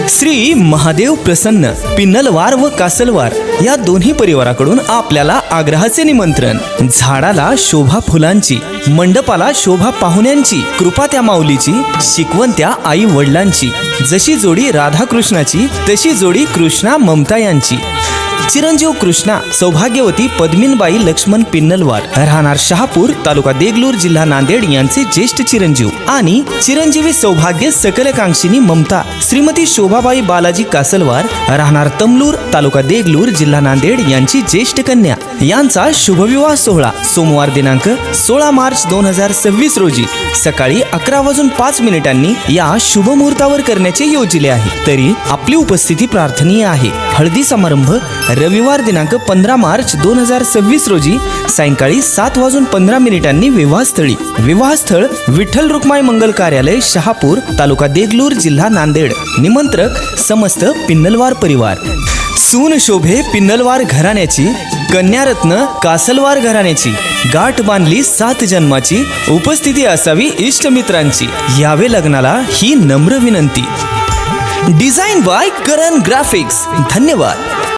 श्री महादेव प्रसन्न पिन्नलवार व कासलवार या दोन्ही परिवाराकडून आपल्याला आग्रहाचे निमंत्रण। झाडाला शोभा फुलांची, मंडपाला शोभा पाहुण्यांची, कृपा त्या माऊलीची, शिकवण त्या आई वडिलांची। जशी जोडी राधाकृष्णाची तशी जोडी कृष्णा ममता यांची। चिरंजीव कृष्णा सौभाग्यवती पद्मिनबाई लक्ष्मण पिन्नलवार, राहणार शहापूर, तालुका देगलूर, जिल्हा नांदेड यांचे ज्येष्ठ चिरंजीव। आणि चिरंजीवी सौभाग्य सकलकांक्षिनी ममता श्रीमती शोभाबाई बालाजी कासलवार, राहणार तमलूर, तालुका देगलूर, जिल्हा नांदेड यांची ज्येष्ठ कन्या। यांचा शुभविवाह सोहळा सोमवार दिनांक 16 मार्च 2026 रोजी सकाळी 11:05 या शुभ मुहूर्तावर करण्याचे योजले आहे। तरी आपली उपस्थिती प्रार्थनीय आहे। हळदी समारंभ रविवार दिनांक 15 मार्च 2026 रोजी सायंकाळी 7:15 विवाहस्थळी। विवाहस्थळ विठ्ठल रुक्माई मंगल कार्यालय, शहापूर, तालुका देगलूर, जिल्हा नांदेड। निमंत्रक समस्त पिन्नलवार परिवार। सून शोभे पिन्नलवार घराण्याची, कन्यारत्न कासलवार घराण्याची। गाठ बांधली 7 जन्माची, उपस्थिती असावी इष्टमित्रांची। यावे लग्नाला ही नम्र विनंती। डिझाइन बाय करण ग्राफिक्स। धन्यवाद।